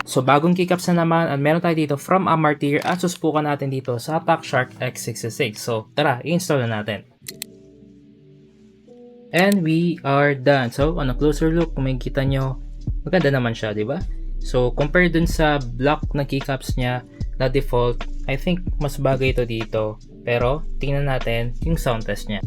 So bagong keycaps na naman at meron tayo dito from Amartyr at susubukan natin dito sa TalkShark X66. So tara, i-install na natin. And we are done. So on a closer look, kung makikita nyo, maganda naman siya, di ba? So compared dun sa block na keycaps niya na default, I think mas bagay ito dito. Pero tingnan natin yung sound test niya.